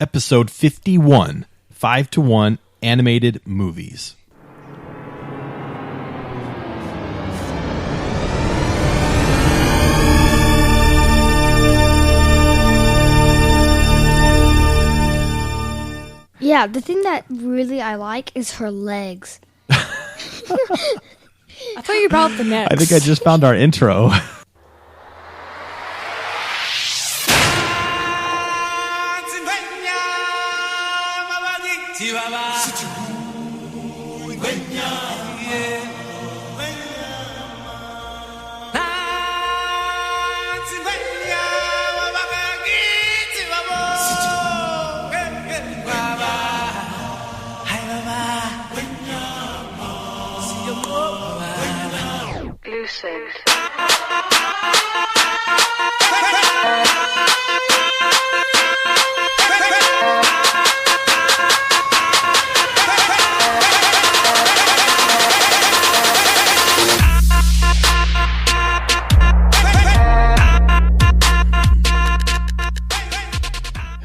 Episode 51, 5-1 Animated Movies. Yeah, the thing that really I like is her legs. I thought you were about the next. I think I just found our intro.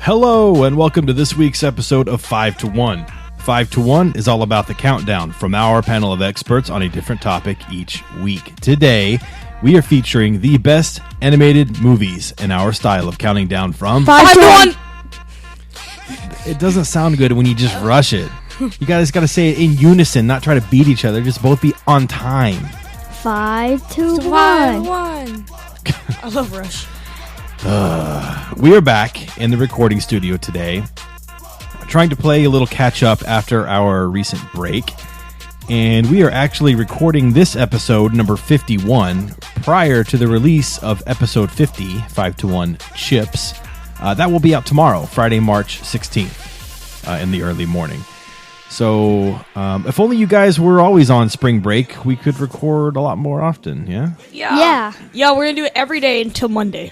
Hello, and welcome to this week's episode of 5-1. 5-1 is all about the countdown from our panel of experts on a different topic each week. Today, we are featuring the best animated movies in our style of counting down from 5-1. It doesn't sound good when you just rush it. You guys got to say it in unison, not try to beat each other. Just both be on time. 5-1. 5-1. I love Rush. We are back in the recording studio today, trying to play a little catch up after our recent break. And we are actually recording this episode, number 51, prior to the release of episode 50, 5-1 Chips. That will be out tomorrow, Friday, March 16th, in the early morning. So, if only you guys were always on spring break, we could record a lot more often, yeah? Yeah. Yeah, we're going to do it every day until Monday.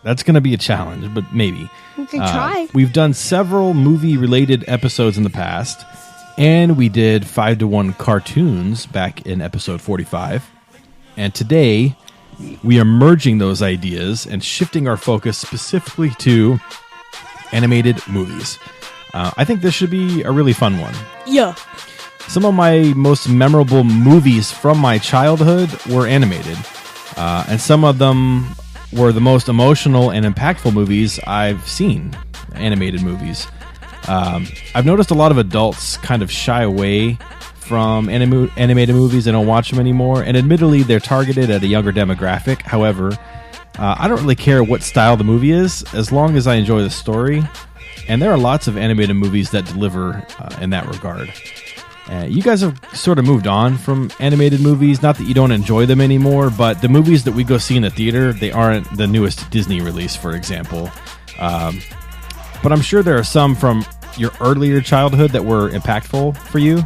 That's going to be a challenge, but maybe. We could try. We've done several movie-related episodes in the past, and we did 5-1 cartoons back in episode 45. And today, we are merging those ideas and shifting our focus specifically to animated movies. I think this should be a really fun one. Yeah. Some of my most memorable movies from my childhood were animated, and some of them were the most emotional and impactful movies I've seen, animated movies. I've noticed a lot of adults kind of shy away from animated movies. They don't watch them anymore, and admittedly, they're targeted at a younger demographic. However, I don't really care what style the movie is, as long as I enjoy the story, and there are lots of animated movies that deliver in that regard. You guys have sort of moved on from animated movies. Not that you don't enjoy them anymore, but the movies that we go see in the theater, they aren't the newest Disney release, for example. But I'm sure there are some from your earlier childhood that were impactful for you,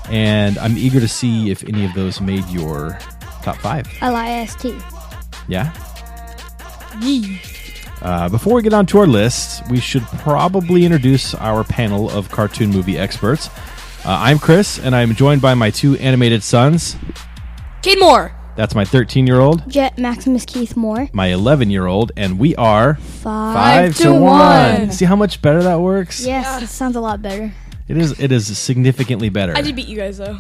and I'm eager to see if any of those made your top 5. LIST. Yeah? Yee. Before we get on to our list, we should probably introduce our panel of cartoon movie experts. I'm Chris, and I'm joined by my 2 animated sons. Kate Moore. That's my 13-year-old. Jet Maximus Keith Moore. My 11-year-old, and we are 5-1. See how much better that works? Yes, it sounds a lot better. It is significantly better. I did beat you guys, though.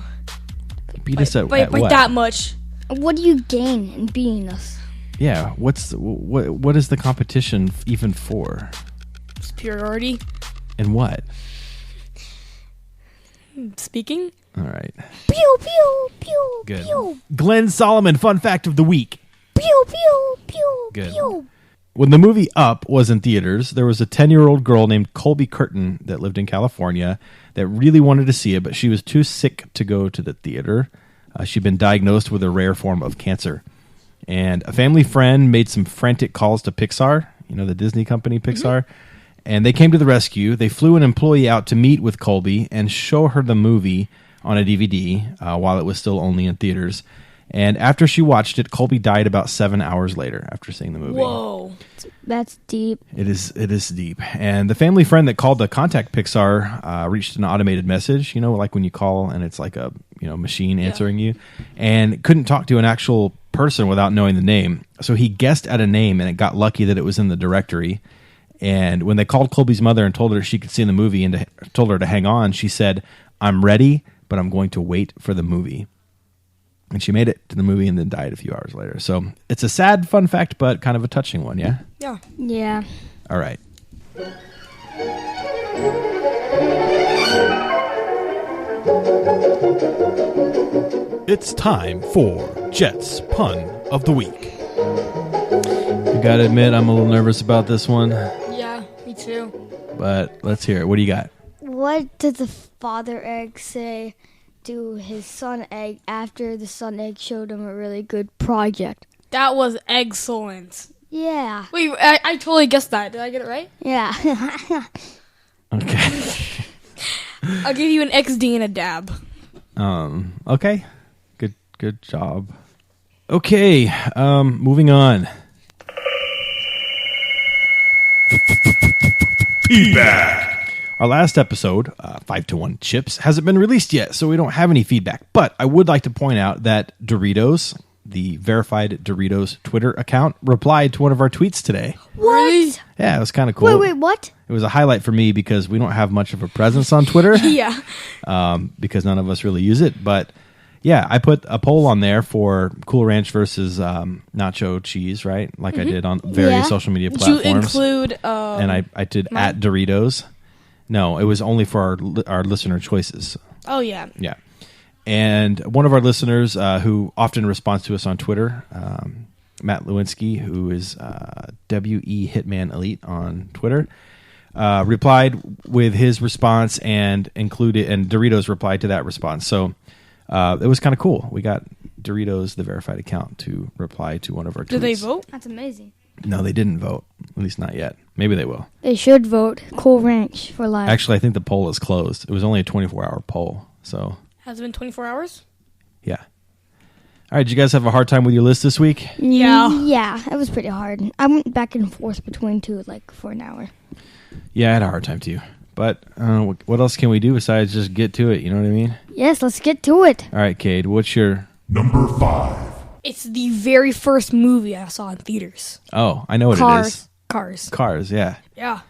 Beat us at By what? that much. What do you gain in beating us? Yeah, what is the competition even for? Superiority. And what? Speaking. All right. Pew, pew, pew, Good. pew. Glenn Solomon, fun fact of the week. Pew, pew, pew, Good. pew. When the movie Up was in theaters, there was a 10-year-old girl named Colby Curtin that lived in California that really wanted to see it, but she was too sick to go to the theater. She'd been diagnosed with a rare form of cancer. And a family friend made some frantic calls to Pixar, the Disney company Pixar, and they came to the rescue. They flew an employee out to meet with Colby and show her the movie on a DVD while it was still only in theaters. And after she watched it, Colby died about 7 hours later after seeing the movie. Whoa. That's deep. It is deep. And the family friend that called to contact Pixar reached an automated message, like when you call and it's like a machine answering you, and couldn't talk to an actual person without knowing the name. So he guessed at a name, and it got lucky that it was in the directory. And when they called Colby's mother and told her she could see in the movie and told her to hang on, she said, "I'm ready, but I'm going to wait for the movie." And she made it to the movie and then died a few hours later. So it's a sad fun fact, but kind of a touching one, yeah? Yeah. Yeah. All right. It's time for Jet's Pun of the Week. You gotta admit, I'm a little nervous about this one, Yeah, me too. but let's hear it. What do you got? What did the father egg say to his son egg after the son egg showed him a really good project? That was excellent. Yeah. Wait, I totally guessed that. Did I get it right? Yeah. Okay. I'll give you an XD and a dab. Okay. Good job. Okay, moving on. Feedback. Our last episode, 5-1 Chips, hasn't been released yet, so we don't have any feedback. But I would like to point out that Doritos, the verified Doritos Twitter account, replied to one of our tweets today. Really? Yeah, it was kind of cool. Wait, what? It was a highlight for me because we don't have much of a presence on Twitter. Yeah. Because none of us really use it. But yeah, I put a poll on there for Cool Ranch versus nacho cheese, right? Like I did on various Yeah. social media Did you platforms. include... And I did at Doritos. No, it was only for our listener choices. Oh, yeah. Yeah. And one of our listeners who often responds to us on Twitter, Matt Lewinsky, who is WE Hitman Elite on Twitter, replied with his response and Doritos replied to that response. So it was kind of cool. We got Doritos, the verified account, to reply to one of our tweets. Did they vote? That's amazing. No, they didn't vote. At least not yet. Maybe they will. They should vote Cool Ranch for life. Actually, I think the poll is closed. It was only a 24-hour poll. So, Has it been 24 hours? yeah. All right, did you guys have a hard time with your list this week? Yeah. Yeah, it was pretty hard. I went back and forth between two for an hour. Yeah, I had a hard time too. But what else can we do besides just get to it? You know what I mean? Yes, let's get to it. All right, Cade, what's your... Number 5. It's the very first movie I saw in theaters. Oh, I know what it is. Cars. Cars, yeah. Yeah.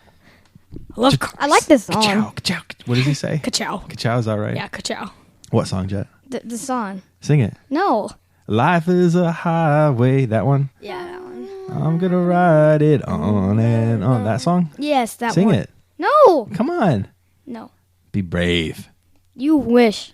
I love Cars. I like this song. Ka-chow, ka-chow. What does he say? Ka-chow. Ka-chow, is that right? Yeah, ka-chow. What song, Jet? The song. Sing it. No. Life is a highway. That one? Yeah, that one. I'm gonna ride it on and on. That song? Yes, that Sing one. it. No. Come on. No. Be brave. You wish.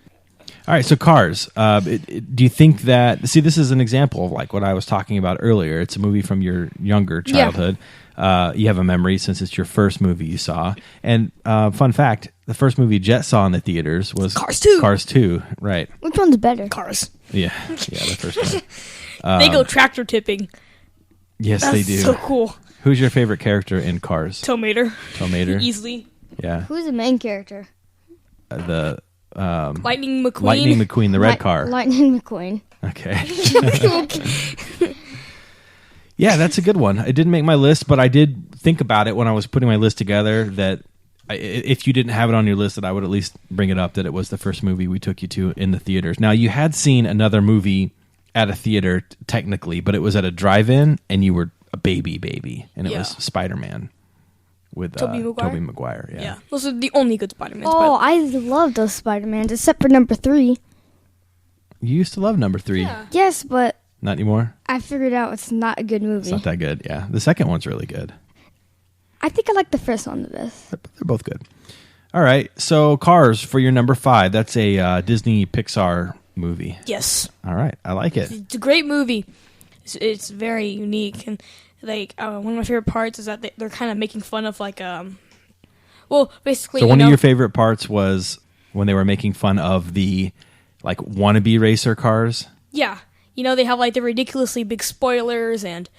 All right, so Cars. Do you think that... See, this is an example of like what I was talking about earlier. It's a movie from your younger childhood. You have a memory since it's your first movie you saw. And fun fact, the first movie Jet saw in the theaters was... Cars 2. Cars 2, right. Which one's better? Cars. Yeah, the first one. They go tractor tipping. Yes, That's they do. so cool. Who's your favorite character in Cars? Tomater. Tomater? Easily. Yeah. Who's the main character? The... Lightning McQueen. Lightning McQueen, the red car. Lightning McQueen. Okay. Yeah, that's a good one. It didn't make my list, but I did think about it when I was putting my list together that if you didn't have it on your list, that I would at least bring it up that it was the first movie we took you to in the theaters. Now, you had seen another movie at a theater, technically, but it was at a drive-in, and you were a baby, and it was Spider-Man with Tobey Maguire. Yeah. Those are the only good Spider-Mans. Oh, I love those Spider-Mans, except for number 3. You used to love number 3. Yeah. Yes, but Not anymore? I figured out it's not a good movie. It's not that good, yeah. The second one's really good. I think I like the first one the best. They're both good. All right, so Cars for your number 5. That's a Disney Pixar movie. Yes. All right, I like it. It's a great movie. It's very unique, and like one of my favorite parts is that they're kind of making fun of like well, basically. So one of your favorite parts was when they were making fun of the like wannabe racer cars. Yeah, they have like the ridiculously big spoilers and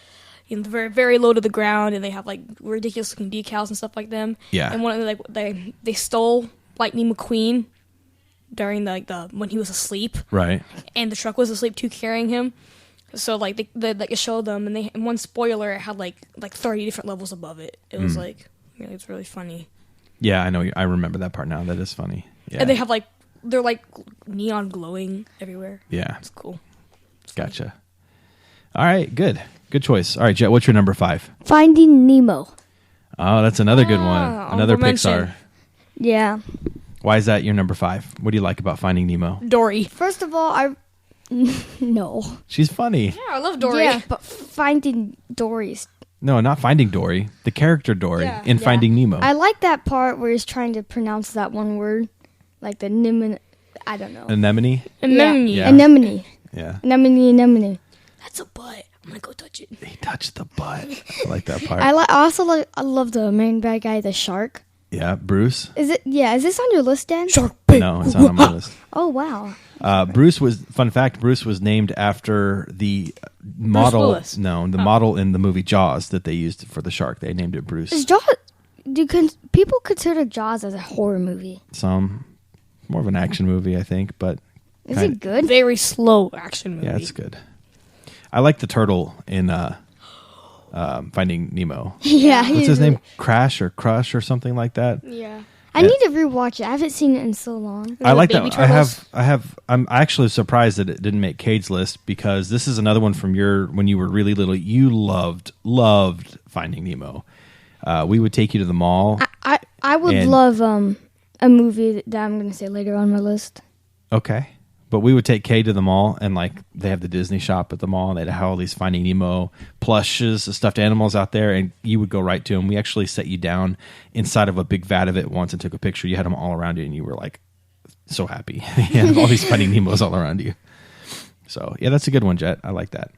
they're very, very low to the ground, and they have like ridiculous looking decals and stuff like them. Yeah. And one of like they stole Lightning McQueen during the when he was asleep. Right. And the truck was asleep too, carrying him. So like they showed them, and in one spoiler it had like 30 different levels above it. It was it's really funny. Yeah, I know. I remember that part now. That is funny. Yeah. And they have they're like neon glowing everywhere. Yeah. It's cool. Gotcha. All right, good choice. All right, Jet, what's your number 5? Finding Nemo. Oh, that's another good one. Another honorable mention. Pixar. Yeah. Why is that your number 5? What do you like about Finding Nemo? Dory. First of all, no. She's funny. Yeah, I love Dory. Yeah, but Finding Dory's. No, not Finding Dory. The character Dory Yeah. in Finding Nemo. I like that part where he's trying to pronounce that one word, like the I don't know. Anemone. Anemone. Yeah. Anemone. Yeah. Anemone. That's a butt. I'm gonna go touch it. He touched the butt. I like that part. I love the main bad guy, the shark. Yeah, Bruce. Is this on your list, Dan? Shark bait. No, it's not on my list. Oh wow. Bruce was named after the model. Willis. No, the model in the movie Jaws that they used for the shark. They named it Bruce. Is Jaws? People consider Jaws as a horror movie? Some more of an action movie, I think, but Is it good? Very slow action movie. yeah, it's good. I like the turtle in Finding Nemo. Yeah. What's his name? Crash or Crush or something like that. Yeah. I need to rewatch it. I haven't seen it in so long. I like baby that. turtles? I'm actually surprised that it didn't make Cade's list because this is another one from when you were really little. You loved Finding Nemo. We would take you to the mall. I would And- love a movie that I'm going to say later on my list. Okay. But we would take Kay to the mall, and like they have the Disney shop at the mall, and they'd have all these Finding Nemo plushes, stuffed animals out there, and you would go right to them. We actually set you down inside of a big vat of it once and took a picture. You had them all around you, and you were like so happy. You had all these Finding Nemos all around you. So yeah, that's a good one, Jet. I like that.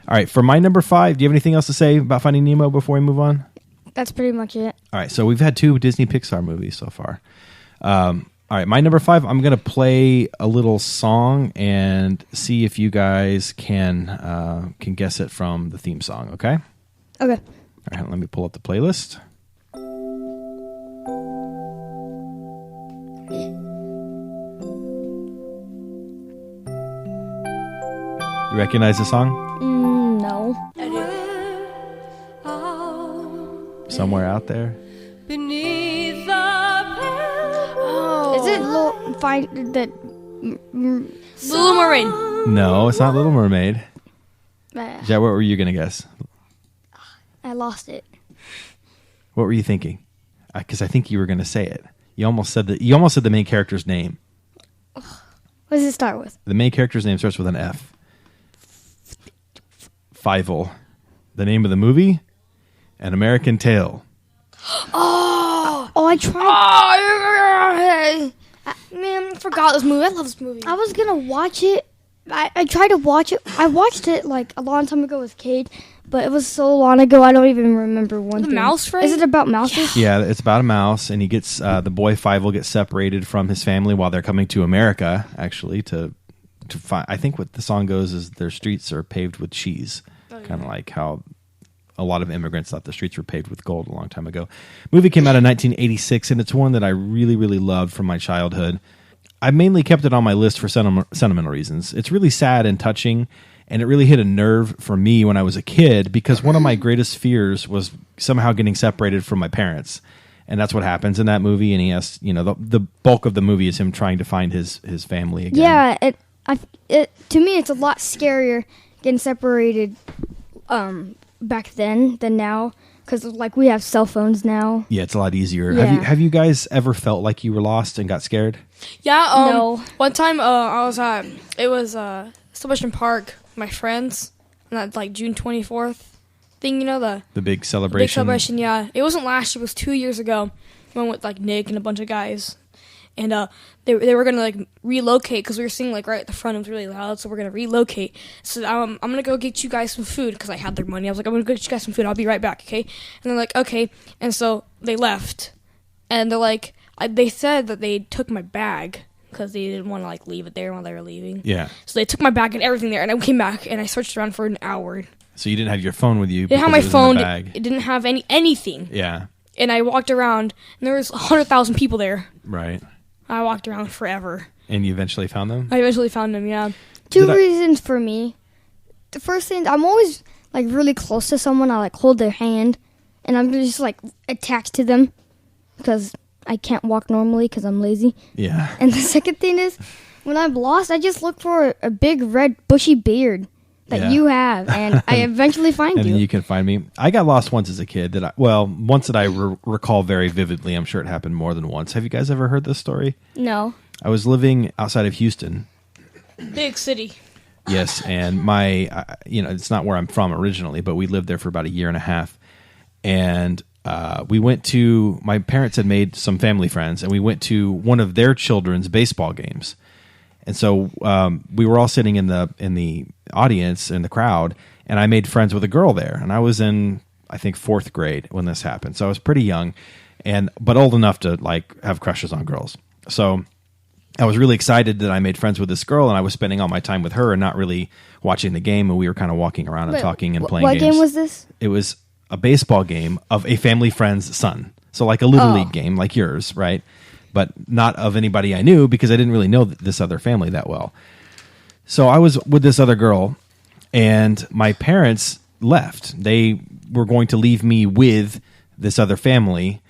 All right, for my number 5, do you have anything else to say about Finding Nemo before we move on? That's pretty much it. All right, so we've had 2 Disney Pixar movies so far. All right, my number 5, I'm going to play a little song and see if you guys can guess it from the theme song, okay? Okay. All right, let me pull up the playlist. You recognize the song? No. Somewhere out there? Beneath the Is it Little Mermaid. No, it's not Little Mermaid. uh, Jet, what were you going to guess? I lost it. What were you thinking? Because I think you were going to say it. You almost said the main character's name. What does it start with? The main character's name starts with an F. Fievel. The name of the movie? An American Tale. Oh, I tried. Man, I forgot this movie. I love this movie. I was gonna watch it. I tried to watch it. I watched it like a long time ago with Cade, but it was so long ago I don't even remember one. The thing. mouse, right? Is it about mouses? Yeah, it's about a mouse, and he gets the boy Fievel gets separated from his family while they're coming to America. Actually, to find. I think what the song goes is their streets are paved with cheese, kind of like how a lot of immigrants thought the streets were paved with gold a long time ago. Movie came out in 1986, and it's one that I really, really loved from my childhood. I mainly kept it on my list for sentimental reasons. It's really sad and touching, and it really hit a nerve for me when I was a kid because one of my greatest fears was somehow getting separated from my parents. And that's what happens in that movie, and he has, the bulk of the movie is him trying to find his family again. Yeah. To me, it's a lot scarier getting separated back then than now because like we have cell phones now. Yeah, it's a lot easier. Yeah. Have you guys ever felt like you were lost and got scared? Yeah, No. One time I was at, it was Celebration Park, my friends, on that like June 24th thing, the The big celebration. big celebration, yeah. It wasn't last year, it was 2 years ago. We went with like Nick and a bunch of guys. And they were going to like relocate because we were singing like right at the front. It was really loud, so we're going to relocate. So I'm going to go get you guys some food because I had their money. I was like, I'm going to go get you guys some food. I'll be right back, okay? And they're like, okay. And so they left. And they're like, they said that they took my bag because they didn't want to like leave it there while they were leaving. Yeah. So they took my bag and everything there. And I came back and I searched around for an hour. So you didn't have your phone with you? Didn't have because my it was in phone. the bag. It didn't have anything. Yeah. And I walked around and there was 100,000 people there. Right. I walked around forever. And you eventually found them? I eventually found them, yeah. Two Did I- reasons for me. The first thing, I'm always like really close to someone. I like hold their hand, and I'm just like attached to them because I can't walk normally because I'm lazy. Yeah. And the second thing is, when I'm lost, I just look for a big red bushy beard that Yeah. you have, and I eventually find And you. then you can find me. I got lost once as a kid. Once that I recall very vividly. I'm sure it happened more than once. Have you guys ever heard this story? No. I was living outside of Houston. Big city. Yes, and it's not where I'm from originally, but we lived there for about a year and a half. And my parents had made some family friends, and we went to one of their children's baseball games. And so we were all sitting in the audience, in the crowd, and I made friends with a girl there. And I was in, I think, 4th grade when this happened. So I was pretty young, but old enough to like have crushes on girls. So I was really excited that I made friends with this girl, and I was spending all my time with her and not really watching the game. And we were kind of walking around and Wait, talking and playing What games. game was this? It was a baseball game of a family friend's son. So like a little league game like yours, right? But not of anybody I knew because I didn't really know this other family that well. So I was with this other girl, and my parents left. They were going to leave me with this other family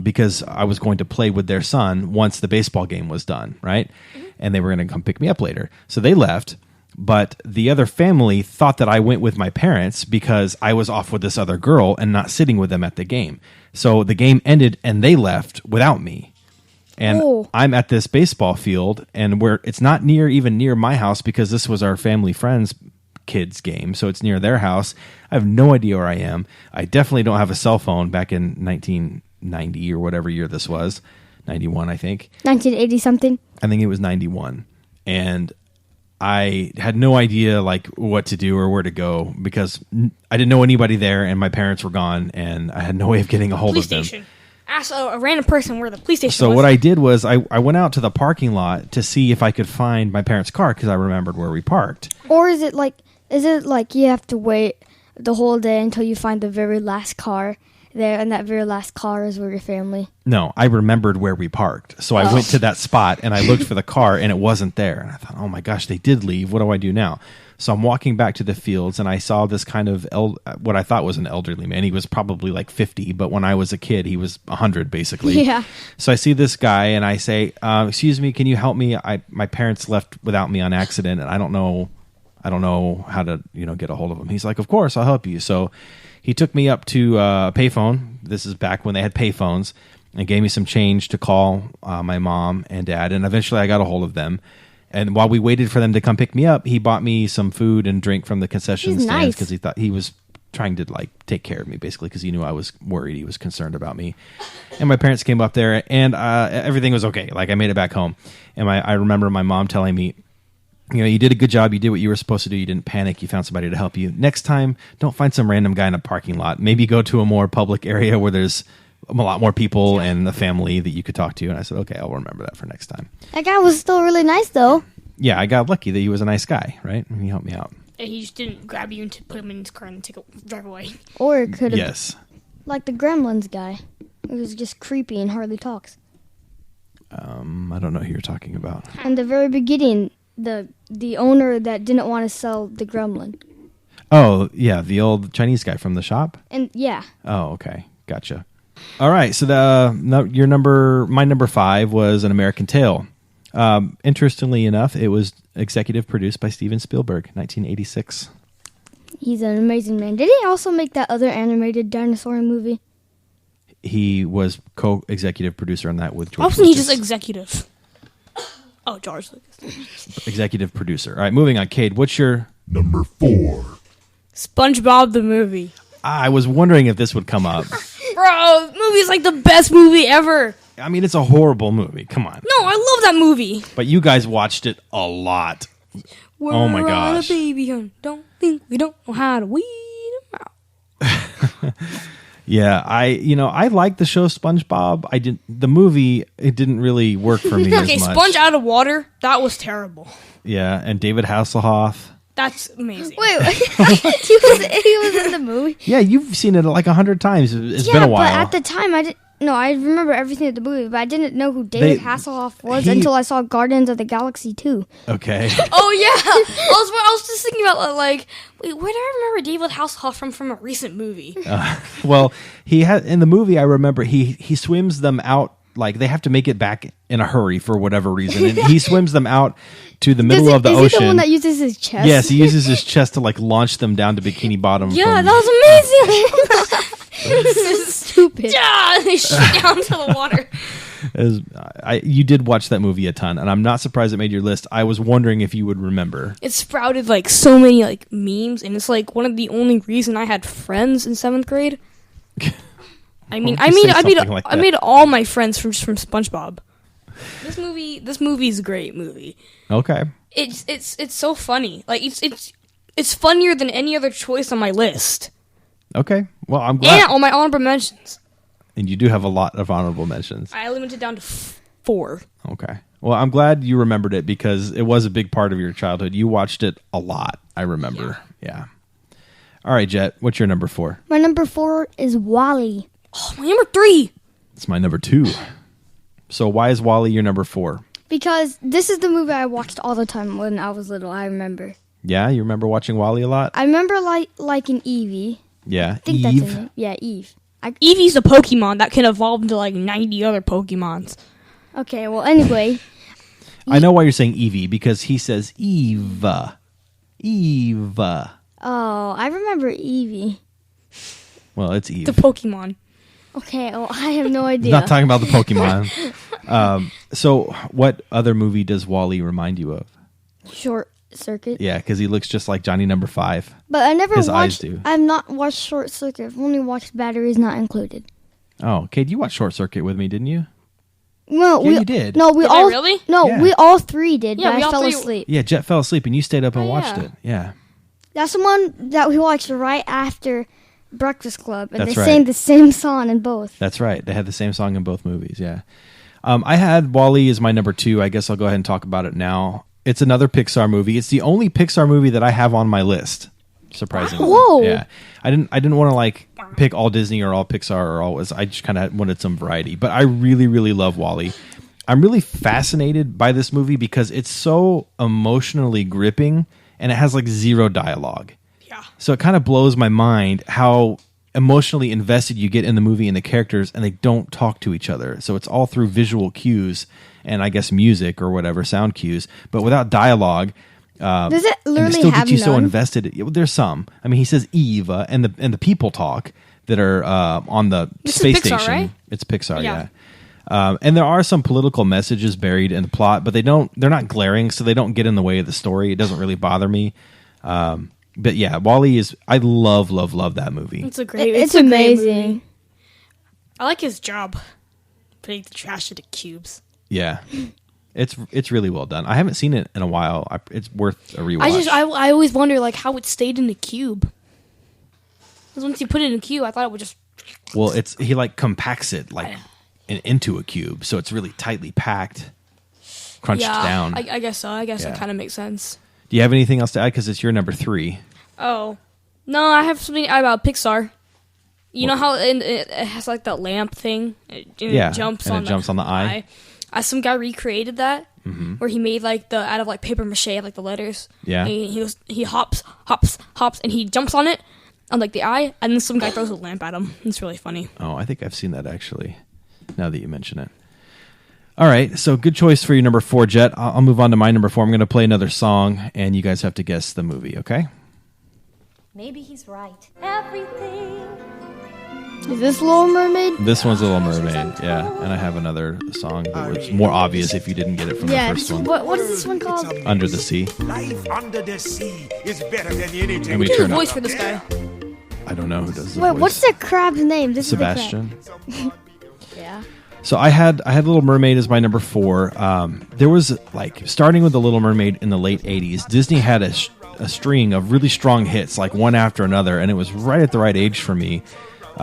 because I was going to play with their son once the baseball game was done, right? And they were going to come pick me up later. So they left. But the other family thought that I went with my parents because I was off with this other girl and not sitting with them at the game. So the game ended and they left without me. And Oh. I'm at this baseball field, and it's not even near my house because this was our family friends' kids' game. So it's near their house. I have no idea where I am. I definitely don't have a cell phone back in 1990 or whatever year this was. 91, I think. 1980 something. I think it was 91. And I had no idea like what to do or where to go because I didn't know anybody there, and my parents were gone, and I had no way of getting a hold Police of them. station. Ask a random person where the police station So was. what I did was I went out to the parking lot to see if I could find my parents' car because I remembered where we parked. Or is it like you have to wait the whole day until you find the very last car there, and that very last car is where your family? No, I remembered where we parked. So I went to that spot and I looked for the car, and it wasn't there. And I thought, oh my gosh, they did leave. What do I do now? So I'm walking back to the fields, and I saw this kind of what I thought was an elderly man. He was probably like 50, but when I was a kid, he was 100 basically. Yeah. So I see this guy, and I say, excuse me, can you help me? My parents left without me on accident, and I don't know how to get a hold of him. He's like, of course, I'll help you. So he took me up to a payphone. This is back when they had payphones, and gave me some change to call my mom and dad, and eventually I got a hold of them. And while we waited for them to come pick me up, he bought me some food and drink from the concession He's stands nice. because he thought he was trying to like take care of me, basically, because he knew I was worried. He was concerned about me. And my parents came up there, and everything was okay. Like I made it back home, and I remember my mom telling me, you did a good job. You did what you were supposed to do. You didn't panic. You found somebody to help you. Next time, don't find some random guy in a parking lot. Maybe go to a more public area where there's a lot more people and the family that you could talk to. And I said, okay, I'll remember that for next time. That guy was still really nice, though. Yeah, I got lucky that he was a nice guy, right? And he helped me out. And he just didn't grab you and put him in his car and drive away. Or it could have, Yes. like the Gremlins guy. It was just creepy and hardly talks. I don't know who you're talking about. In the very beginning, the owner that didn't want to sell the Gremlin. Oh, yeah, the old Chinese guy from the shop? And yeah, Oh, okay. Gotcha. All right, so my number 5 was An American Tail. Interestingly enough, it was executive produced by Steven Spielberg, 1986. he's an amazing man. Did he also make that other animated dinosaur movie? He was co-executive producer on that with George Why wasn't he Lucas. just executive? Oh, George Lucas. Executive producer. All right, moving on. Cade, what's your... Number 4. SpongeBob the movie. I was wondering if this would come up. Bro, movie's like the best movie ever. I mean, it's a horrible movie. Come on. No, I love that movie. But you guys watched it a lot. We're Oh my on gosh. a baby hunt. Don't think we don't know how to weed him out. Yeah, I liked the show SpongeBob. The movie, it didn't really work for me Okay, as much. Sponge out of water. That was terrible. Yeah, and David Hasselhoff. That's amazing. Wait, he was in the movie. Yeah, you've seen it like 100 times. It's Yeah, been a while. but at the time I didn't. No, I remember everything of the movie, but I didn't know who David Hasselhoff was until I saw Guardians of the Galaxy 2. Okay. Oh yeah, I was just thinking about like, wait, where do I remember David Hasselhoff from a recent movie? Well, he had in the movie. I remember he swims them out like they have to make it back in a hurry for whatever reason, and he swims them out to the middle of the is ocean. He the one that uses his chest? Yes, he uses his chest to like launch them down to Bikini Bottom. Yeah, from- that was amazing. This is stupid. Yeah, they shoot down to the water. You did watch that movie a ton, and I'm not surprised it made your list. I was wondering if you would remember. It sprouted like so many like memes, and it's like one of the only reason I had friends in 7th grade. I Why would you say something like I that? made all my friends from SpongeBob. This movie is a great movie. Okay. It's so funny. Like it's funnier than any other choice on my list. Okay. Well, I'm glad. And all my honorable mentions. And you do have a lot of honorable mentions. I limited it down to 4. Okay. Well, I'm glad you remembered it because it was a big part of your childhood. You watched it a lot, I remember. Yeah. All right, Jet, what's your number 4? My number 4 is Wally. Oh, my number 3. It's my number 2. So why is Wall-E your number 4? Because this is the movie I watched all the time when I was little, I remember. Yeah, you remember watching Wall-E a lot? I remember liking Evie. Yeah. I think Eve. that's her name. Yeah, Eve. Eevee's a Pokemon that can evolve into like 90 other Pokemons. Okay, well, anyway. I know why you're saying Evie because he says Eva. Eva. Oh, I remember Evie. Well, it's Eve. The Pokemon. Okay, well, I have no idea. Not talking about the Pokemon. So what other movie does Wall-E remind you of? Short Circuit. Yeah, because he looks just like Johnny number 5. But I never His eyes watched. do. I've not watched Short Circuit. I've only watched Batteries Not Included. Oh, Kate, you watched Short Circuit with me, didn't you? No, Yeah, you did. No, we Did I all really? No, Yeah. we all 3 did. Yeah, but we I all fell 3 asleep. Yeah, Jet fell asleep and you stayed up and Oh, watched yeah. it. Yeah. That's the one that we watched right after Breakfast Club, and That's they right. sang the same song in both. That's right. They had the same song in both movies, yeah. I had Wall-E as my number 2. I guess I'll go ahead and talk about it now. It's another Pixar movie. It's the only Pixar movie that I have on my list. Surprisingly. Whoa. Yeah. I didn't want to like pick all Disney or all Pixar or all I just kind of wanted some variety. But I really, really love Wall-E. I'm really fascinated by this movie because it's so emotionally gripping and it has like 0 dialogue. Yeah. So it kind of blows my mind how emotionally invested you get in the movie and the characters, and they don't talk to each other. So it's all through visual cues and I guess music or whatever, sound cues, but without dialogue. Does it And literally they still have get you so none? invested. There's some. I mean, he says Eva, and the people talk that are on the This is space Pixar, station. right? It's Pixar, Yeah. yeah. And there are some political messages buried in the plot, but they're not glaring, so they don't get in the way of the story. It doesn't really bother me. But yeah, Wall-E is. I love that movie. It's a great. It's a great amazing. movie. I like his job, putting the trash into cubes. Yeah, it's really well done. I haven't seen it in a while. It's worth a rewatch. I always wonder like how it stayed in the cube. Because once you put it in a cube, I thought it would just. Well, he like compacts it like into a cube, so it's really tightly packed, crunched down. I guess so. I guess Yeah. that kind of makes sense. Do you have anything else to add? Because it's your number 3. Oh no, I have something about Pixar. You know how it has like that lamp thing? Yeah, It jumps and on it jumps on the eye. Some guy recreated that, where he made like out of like paper mache, like the letters. Yeah. And he hops, and he jumps on it, on like the eye, and then some guy throws a lamp at him. It's really funny. Oh, I think I've seen that actually. Now that you mention it. All right, so good choice for your number 4, Jet. I'll move on to my number 4. I'm going to play another song, and you guys have to guess the movie. Okay? Maybe he's right. Everything. Is this Little Mermaid? This one's Little Mermaid. Yeah, and I have another song that was more obvious if you didn't get it from Yeah. the first one. What is this one called? Under the Sea. Life under the sea is better than anything. And we Who did turn the up. voice for this guy? I don't know who does the Wait, voice. what's the crab's name? This Sebastian. is the crab. Yeah. So I had Little Mermaid as my number 4. There was like starting with the Little Mermaid in the late 80s. Disney had a string of really strong hits, like one after another, and it was right at the right age for me.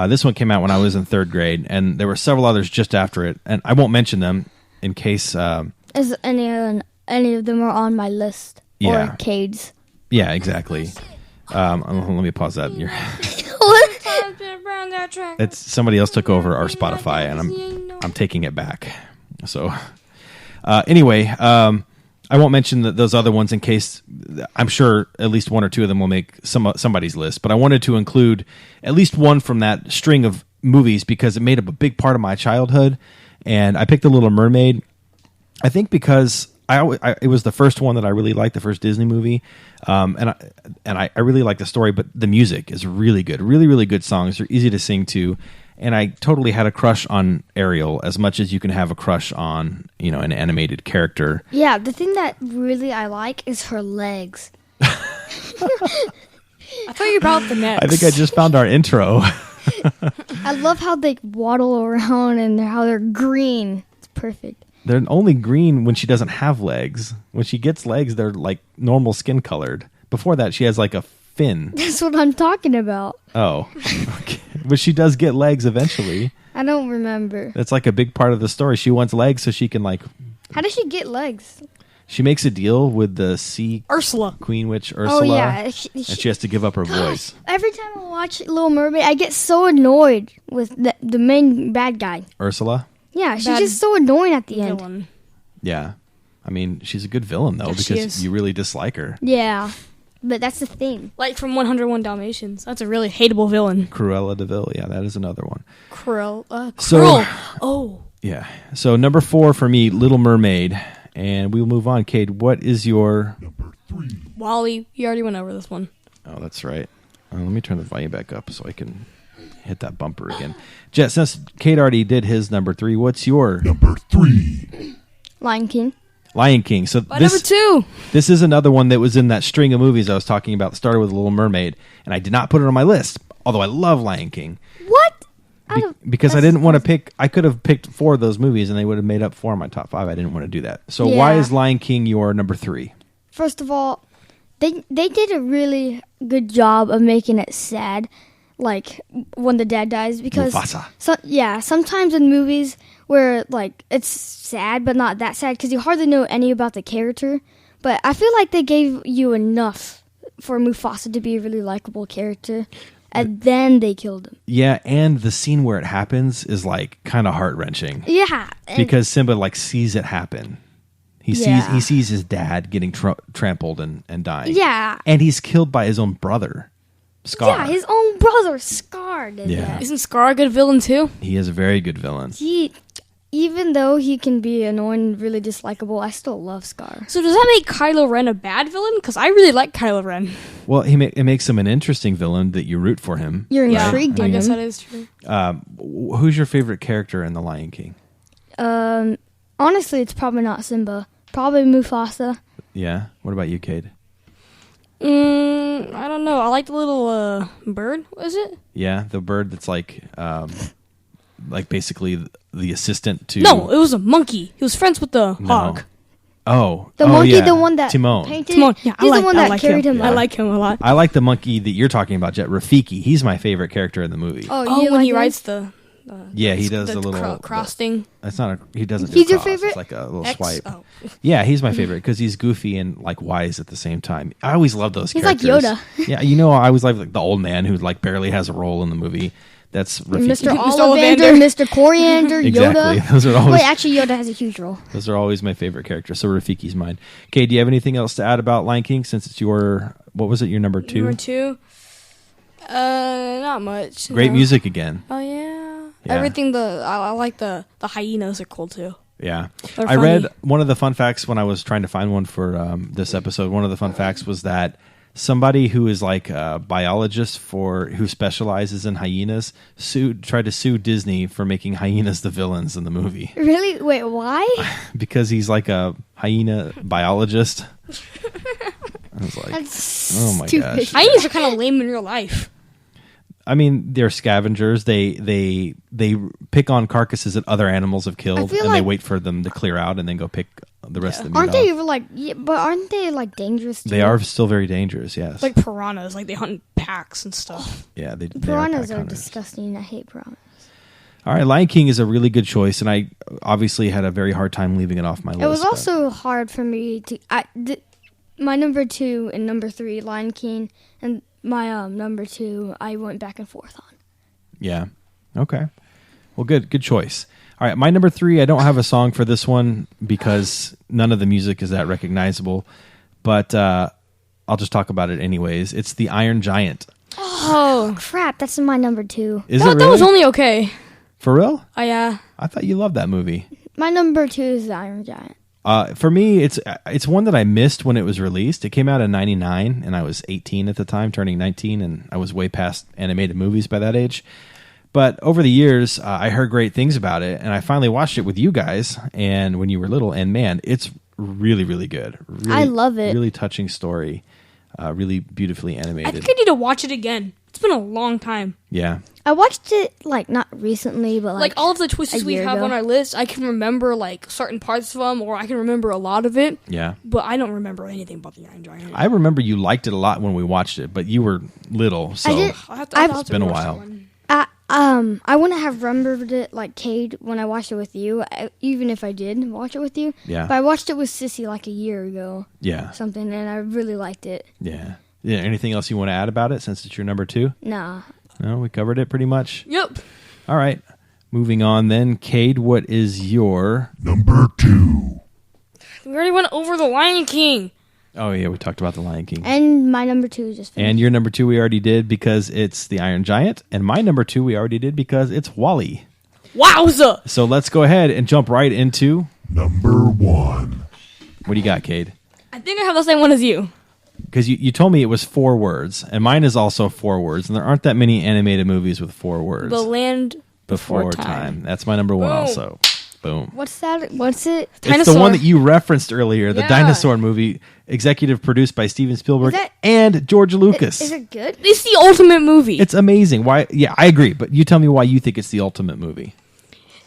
This one came out when I was in 3rd grade, and there were several others just after it, and I won't mention them in case. Is any of them are on my list? Yeah. Or Cade's? Yeah, exactly. Let me pause that. It's somebody else took over our Spotify, and I'm taking it back. So anyway, I won't mention those other ones in case I'm sure at least one or two of them will make somebody's list. But I wanted to include at least one from that string of movies because it made up a big part of my childhood. And I picked The Little Mermaid. I think because it was the first one that I really liked, the first Disney movie, and I really like the story, but the music is really good, really really good songs. They're easy to sing to, and I totally had a crush on Ariel as much as you can have a crush on an animated character. Yeah, the thing that really I like is her legs. I thought you were about the next. I think I just found our intro. I love how they waddle around and how they're green. It's perfect. They're only green when she doesn't have legs. When she gets legs, they're like normal skin colored. Before that, she has like a fin. That's what I'm talking about. Oh, okay. But she does get legs eventually. I don't remember. That's like a big part of the story. She wants legs so she can How does she get legs? She makes a deal with the sea Ursula. queen witch Ursula. Oh yeah, and she has to give up her voice. Every time I watch Little Mermaid, I get so annoyed with the main bad guy. Ursula? Yeah, she's Bad just so annoying at the end. Villain. Yeah. I mean, she's a good villain though, Yes, she because is. you really dislike her. Yeah, but that's the thing. Like from 101 Dalmatians. That's a really hateable villain. Cruella de Vil, yeah, that is another one. Krill. So- Krill. Oh. Yeah. So number 4 for me, Little Mermaid. And we'll move on. Cade, what is your... Wally. You already went over this one. Oh, that's right. Let me turn the volume back up so I can hit that bumper again. Jet, since Cade already did his number 3, what's your... Number 3. Lion King. Lion King. So But number 2. This is another one that was in that string of movies I was talking about that started with Little Mermaid, and I did not put it on my list, although I love Lion King. What? Because I didn't want to pick... I could have picked 4 of those movies, and they would have made up 4 of my top 5. I didn't want to do that. So why Yeah. is Lion King your number 3? First of all, they did a really good job of making it sad, like when the dad dies, because Mufasa. sometimes in movies where like it's sad but not that sad because you hardly know any about the character, but I feel like they gave you enough for Mufasa to be a really likable character, and then they killed him. Yeah, and the scene where it happens is like kind of heart-wrenching. Yeah, and Because Simba like sees it happen. He Yeah. sees his dad getting trampled and dying. yeah, And he's killed by his own brother, Scar. yeah, his own brother Scar did Yeah. that. Isn't Scar a good villain too? He is a very good villain. Even though he can be annoying and really dislikable, I still love Scar. So does that make Kylo Ren a bad villain? Because I really like Kylo Ren. Well, it makes him an interesting villain that you root for him. You're Yeah, intrigued I in guess him. that is true. Who's your favorite character in The Lion King? Honestly, it's probably not Simba. Probably Mufasa. Yeah. What about you, Cade? I don't know. I like the little bird. What is it? Yeah, the bird that's like basically the assistant to... No, it was a monkey. He was friends with the hog. Oh. The oh, monkey, yeah. the one that Timon. painted. Timon. Yeah, He's I like, the one I that like carried him. I up. like him a lot. I like the monkey that you're talking about, Jet. Rafiki. He's my favorite character in the movie. Oh, Oh, you when like he him? rides the Yeah, he does the little cross thing. That's not a. He doesn't. He's do a your cross. favorite? It's like a little X? swipe. Oh. Yeah, he's my favorite because he's goofy and like wise at the same time. I always love those. He's like characters. Yoda. Yeah, I always love like the old man who like barely has a role in the movie. That's Rafiki. Mr. Mr. Ollivander, Mr. Coriander, Exactly. Yoda. Those are always Wait, actually, Yoda has a huge role. those are always my favorite characters. So Rafiki's mine. Okay, do you have anything else to add about Lion King since it's your what was it? Your number 2? Number 2. Not much. Great no. music again. Oh yeah. Yeah. Everything. I like the hyenas are cool too. Yeah. They're I read funny. one of the fun facts when I was trying to find one for this episode. One of the fun facts was that somebody who is like a biologist who specializes in hyenas tried to sue Disney for making hyenas the villains in the movie Really? Wait, why? because he's like a hyena biologist. I was like, That's oh my stupid. gosh. Hyenas are kind of lame in real life. I mean, they're scavengers. They pick on carcasses that other animals have killed, feel and they like- wait for them to clear out, and then go pick the rest of the meat Aren't off. they like? Yeah, but aren't they like dangerous? Too? They are still very dangerous. Yes. Like piranhas, like they hunt in packs and stuff. Yeah, they Piranhas pack are hunters. disgusting. I hate piranhas. All right, Lion King is a really good choice, and I obviously had a very hard time leaving it off my list. It was but- also hard for me to. My number 2 and number 3, Lion King, and my number 2, I went back and forth on. Yeah. Okay. Well, good choice. All right, my number 3, I don't have a song for this one because none of the music is that recognizable, but I'll just talk about it anyways. It's The Iron Giant. Oh crap! That's my number 2. Is it really? That was only okay. For real? Oh yeah. I thought you loved that movie. My number 2 is The Iron Giant. For me, it's one that I missed when it was released. It came out in '99, and I was 18 at the time, turning 19, and I was way past animated movies by that age. But over the years, I heard great things about it, and I finally watched it with you guys, and when you were little, and man, it's really, really good. Really, I love it. Really touching story, really beautifully I animated. think I need to watch it again. It's been a long time. Yeah. I watched it, like, not recently, but, Like all of the twists a we year have ago. on our list, I can remember like certain parts of them, or I can remember a lot of it, Yeah. but I don't remember anything about the Iron Giant. I remember you liked it a lot when we watched it, but you were little, so did- it's been a while. I wouldn't have remembered it like Cade when I watched it with you, even if I did watch it with you. Yeah. But I watched it with Sissy like a year ago, Yeah. something, and I really liked it. Yeah. Yeah. Anything else you want to add about it since it's your number 2? Nah. No, we covered it pretty much. Yep. All right. Moving on then. Cade, what is your... Number 2. We already went over the Lion King. Oh, yeah, we talked about The Lion King. And my number 2 is just finished. And your number 2 we already did because it's The Iron Giant. And my number 2 we already did because it's Wall-E. Wowza! So let's go ahead and jump right into... Number 1. What do you got, Cade? I think I have the same one as you. Because you told me it was 4 words, and mine is also 4 words, and there aren't that many animated movies with 4 words. The Land Before Time. That's my number 1 Boom. also. Boom. What's that? What's it? It's the Dinosaur. one that you referenced earlier, the Yeah. dinosaur movie, executive produced by Steven Spielberg Is that- and George Lucas. Is it good? It's the ultimate movie. It's amazing. Why? Yeah, I agree, but you tell me why you think it's the ultimate movie.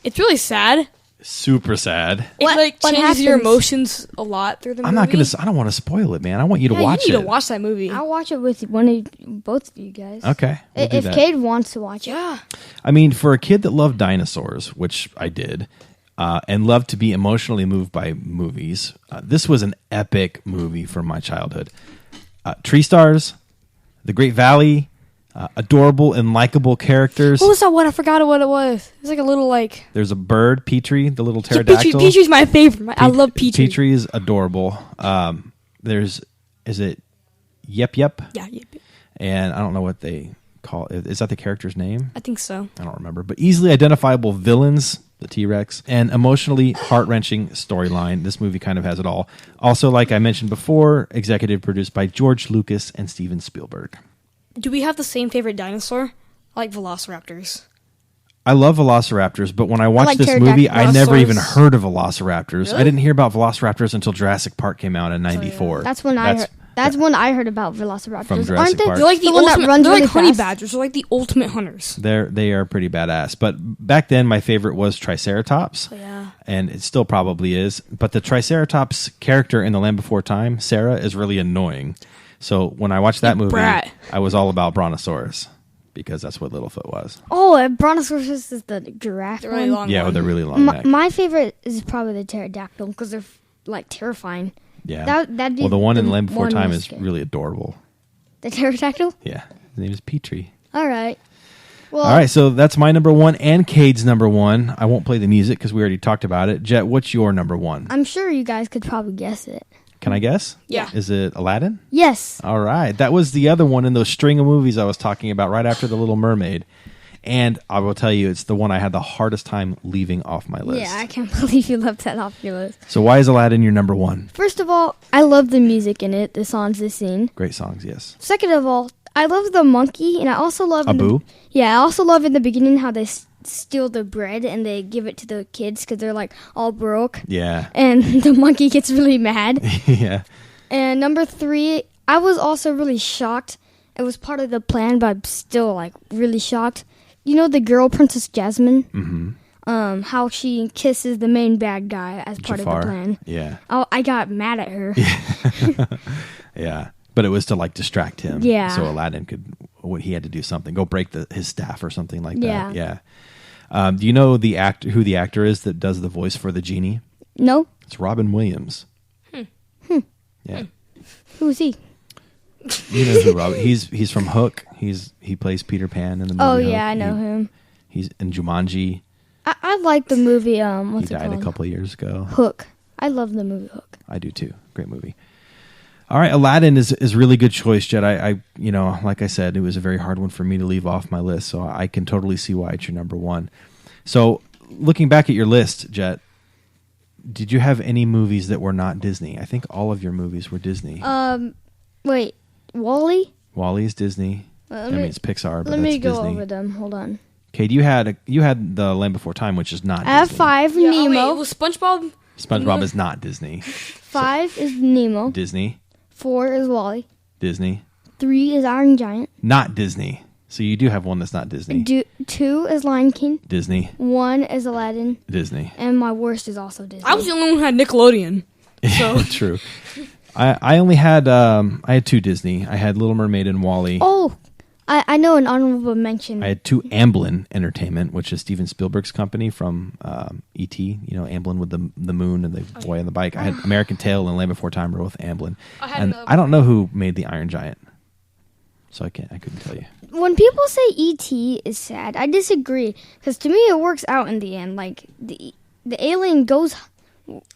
It's really sad. Super sad. What- It like what changes your happens? emotions a lot through the movie. I'm not gonna. I don't want to spoil it, man. I want you to Yeah, watch you need it. to watch that movie. I'll watch it with both of you guys. Okay. we'll do If that. Cade wants to watch it. Yeah. I mean, for a kid that loved dinosaurs, which I did, and loved to be emotionally moved by movies, this was an epic movie from my childhood. Tree Stars, The Great Valley, adorable and likable characters. What was that one? I forgot what it was. It's like a little like. There's a bird, Petrie, the little Petrie, pterodactyl. Petrie's my favorite. I love Petrie. Petrie is adorable. Is it Yep Yep? Yeah, And I don't know what they call it. Is that the character's name? I think so. I don't remember. But easily identifiable villains, the T-Rex, and emotionally heart-wrenching storyline. This movie kind of has it all. Also, like I mentioned before, executive produced by George Lucas and Steven Spielberg. Do we have the same favorite dinosaur? I like velociraptors. I love velociraptors, but when I watched like this pterodactyl movie, I never even velociraptors. heard of velociraptors. I Really? didn't hear about velociraptors until Jurassic Park came out in '94. That's when I heard. That's when I heard about velociraptors. From Jurassic Aren't they? Park. They're like the one that ultimate. runs They're like really honey fast? badgers. They're like the ultimate hunters. They are pretty badass. But back then, my favorite was Triceratops. Oh, yeah. And it still probably is. But the Triceratops character in The Land Before Time, Sarah, is really annoying. So when I watched that movie, brat. I was all about Brontosaurus because that's what Littlefoot was. Oh, and Brontosaurus is the giraffe They're really one. long. Yeah, one. with a really long neck. My favorite is probably the pterodactyl because they're like terrifying. Yeah. that'd be Well, the one in Land Before one Time most is scary. really adorable. The pterodactyl. Yeah. His name is Petrie. All right. Well, All right, so that's my number 1 and Cade's number 1. I won't play the music because we already talked about it. Jet, what's your number 1? I'm sure you guys could probably guess it. Can I guess? Yeah. Is it Aladdin? Yes. All right. That was the other one in those string of movies I was talking about right after The Little Mermaid. And I will tell you, it's the one I had the hardest time leaving off my list. Yeah, I can't believe you left that off your list. So why is Aladdin your number 1? First of all, I love the music in it, the songs, the scene. Great songs, yes. Second of all, I love the monkey, and I also love Abu? I also love in the beginning how they steal the bread and they give it to the kids because they're like all broke, Yeah. and the monkey gets really mad. Yeah. And number 3, I was also really shocked. It was part of the plan, but I'm still like really shocked. You know the girl, Princess Jasmine? Mm-hmm. How she kisses the main bad guy as part of Jafar. the plan. Yeah. Oh, I got mad at her. Yeah. But it was to like distract him. Yeah. So Aladdin he had to do something, go break his staff or something like Yeah. that. Yeah. Do you know who the actor is that does the voice for the genie? No? It's Robin Williams. Yeah. Who is he? You know who Robin? He's from Hook. He plays Peter Pan in the movie. Oh, Hook. yeah, I know him. He's in Jumanji. I like the movie, He what's it died called? a couple of years ago. Hook. I love the movie Hook. I do too. Great movie. All right, Aladdin is a really good choice, Jed. I like I said, it was a very hard one for me to leave off my list, so I can totally see why it's your number 1. So, looking back at your list, Jet, did you have any movies that were not Disney? I think all of your movies were Disney. Wait, Wall-E? Wall-E's Disney. It's Pixar, but Let me that's go Disney. over them. Hold on. Kate, you had The Land Before Time, which is not I have Disney. 5, Yeah, Nemo. wait, was SpongeBob? SpongeBob is not Disney. 5 is Nemo. Disney. 4 is Wall-E. Disney. 3 is Iron Giant. Not Disney. So you do have one that's not Disney. 2 is Lion King. Disney. 1 is Aladdin. Disney. And my worst is also Disney. I was the only one who had Nickelodeon. So True. I only had I had 2 Disney. I had Little Mermaid and Wall-E. Oh, I know an honorable mention. I had 2 Amblin Entertainment, which is Steven Spielberg's company from E.T. You know, Amblin with the moon and the boy on the bike. I had American Tail and Land Before Time were both Amblin. And I don't know who made the Iron Giant, so I couldn't tell you. When people say E.T. is sad, I disagree. Because to me, it works out in the end. Like, the alien goes,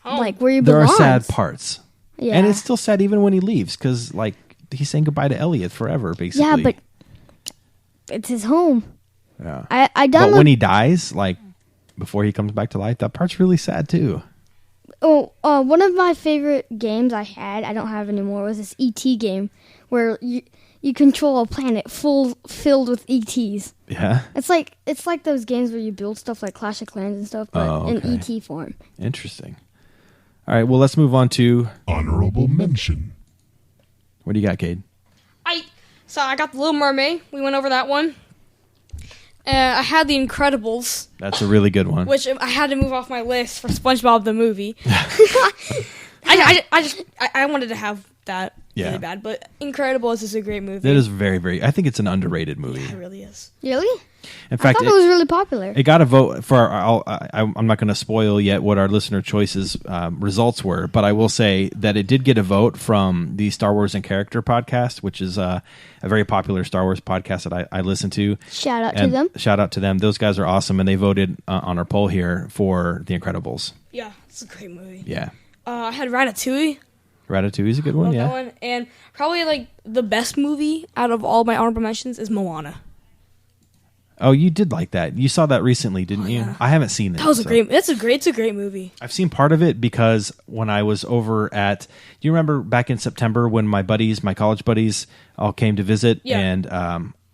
like, where he There belongs. are sad parts. Yeah. And it's still sad even when he leaves, because, like, he's saying goodbye to Elliot forever, basically. Yeah, but it's his home. Yeah. I But downloaded... when he dies, like, before he comes back to life, that part's really sad, too. One of my favorite games I had, I don't have anymore, was this E.T. game where you control a planet filled with ETs. Yeah? It's like those games where you build stuff like Clash of Clans and stuff, but in ET form. Interesting. All right, well, let's move on to... Honorable mention. What do you got, Cade? I got The Little Mermaid. We went over that one. I had The Incredibles, That's a really good one. which I had to move off my list for SpongeBob the movie. I wanted to have that really bad, but Incredibles is a great movie. That is very, very... I think it's an underrated movie. It really is. Really? In I fact, thought it was really popular. it got a vote for I'm not going to spoil yet what our listener choices results were, but I will say that it did get a vote from the Star Wars and Character podcast, which is a very popular Star Wars podcast that I listen to. Shout out to them. Shout out to them. Those guys are awesome, and they voted on our poll here for The Incredibles. Yeah, it's a great movie. Yeah. I had Ratatouille. Ratatouille is a good one, Love yeah. that one. And probably like the best movie out of all my honorable mentions is Moana. Oh, you did like that. You saw that recently, didn't you? yeah. I haven't seen it. That was so. it's a great movie. I've seen part of it because when I was over at, do you remember back in September when my college buddies all came to visit and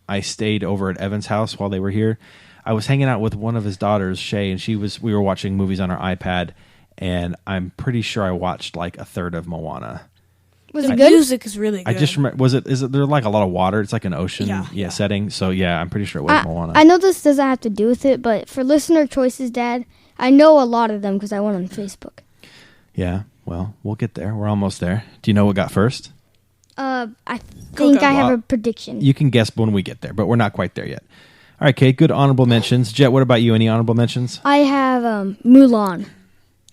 I stayed over at Evan's house while they were here. I was hanging out with one of his daughters, Shay, and we were watching movies on our iPad, and I'm pretty sure I watched like a third of Moana. Was The it good? music is really good. I just remember, is it there like a lot of water? It's like an ocean Yeah. setting. So yeah, I'm pretty sure it was Moana. I know this doesn't have to do with it, but for listener choices, Dad, I know a lot of them because I went on Facebook. Yeah, well, we'll get there. We're almost there. Do you know what got first? I think I have Well, a prediction. You can guess when we get there, but we're not quite there yet. All right, Kate, good honorable mentions. Jet, what about you? Any honorable mentions? I have Mulan.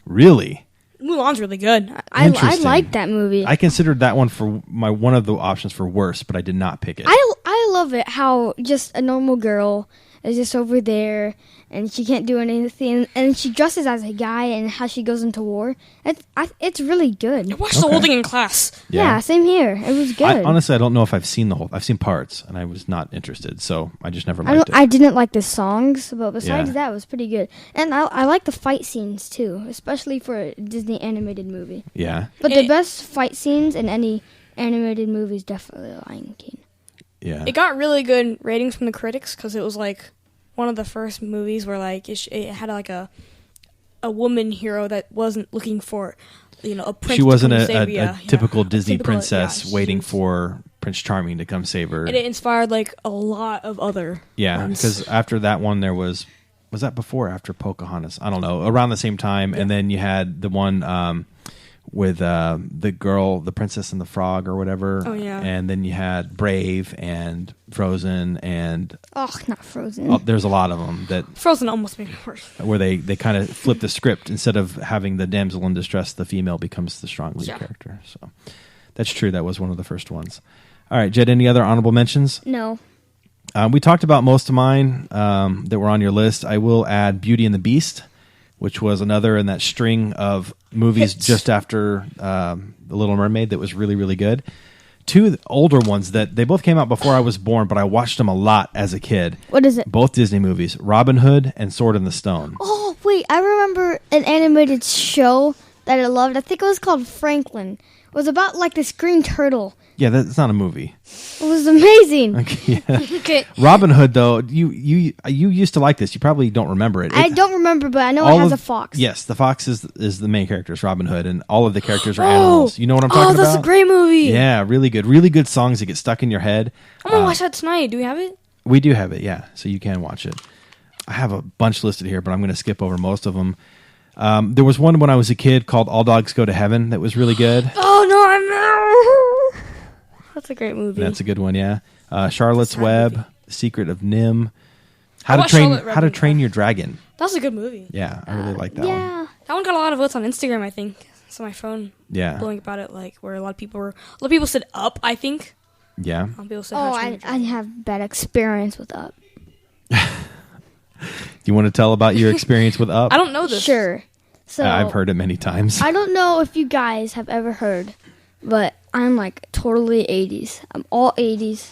Really? Mulan's really good. I Interesting. like that movie. I considered that one for one of the options for worst, but I did not pick it. I love it how just a normal girl is just over there and she can't do anything, and she dresses as a guy, and how she goes into war. It's really good. I watched the whole thing in class. Yeah, same here. It was good. Honestly, I don't know if I've seen I've seen parts, and I was not interested, so I just never liked it. I didn't like the songs, but besides Yeah. that, it was pretty good. And I like the fight scenes too, especially for a Disney animated movie. Yeah, But the best fight scenes in any animated movie is definitely Lion King. yeah. It got really good ratings from the critics because it was like one of the first movies where like it had like a woman hero that wasn't looking for a prince. She wasn't to come a save, yeah, typical yeah. Disney Typical, princess yeah, waiting she was- for Prince Charming to come save her. And it inspired like a lot of other. Yeah, ones. because after that one, there was that before or after Pocahontas? I don't know. Around the same time, and then you had the one with the girl, the Princess and the Frog, or whatever. Oh, yeah. And then you had Brave and Frozen, and Oh, not Frozen. there's a lot of them Frozen almost made it worse. where they kind of flip the script. Instead of having the damsel in distress, the female becomes the strong lead character. So that's true. That was one of the first ones. All right, Jed, any other honorable mentions? No. We talked about most of mine that were on your list. I will add Beauty and the Beast, which was another in that string of movies just after The Little Mermaid that was really, really good. two older ones that they both came out before I was born, but I watched them a lot as a kid. What is it? Both Disney movies, Robin Hood and Sword in the Stone. Oh, wait. I remember an animated show that I loved. I think it was called Franklin. It was about like this green turtle. Yeah, that's not a movie. It was amazing. Okay, yeah. Okay. Robin Hood, though, you used to like this. You probably don't remember it. I don't remember, but I know all it has of- a fox. Yes, the fox is the main character, is Robin Hood, and all of the characters are animals. You know what I'm talking Oh, that's about? a great movie. Yeah, really good. Really good songs that get stuck in your head. I'm gonna watch that tonight. Do we have it? We do have it, yeah, so you can watch it. I have a bunch listed here, but I'm going to skip over most of them. There was one when I was a kid called All Dogs Go to Heaven that was really good. Oh no, I know. That's a great movie. That's a good one, yeah. Charlotte's Web, movie. The Secret of Nim, I watched Charlotte How to Web. Train Your Dragon. That's a good movie. Yeah, I really like that one. Yeah. That one got a lot of votes on Instagram, I think. So my phone Yeah, blowing about it, like where a lot of people said Up. I think yeah. a lot of people said. Oh, How to Train Your I Dragon. have bad experience with Up. Do you want to tell about your experience with Up? I don't know this. Sure. So I've heard it many times. I don't know if you guys have ever heard, but I'm like totally 80s. I'm all 80s,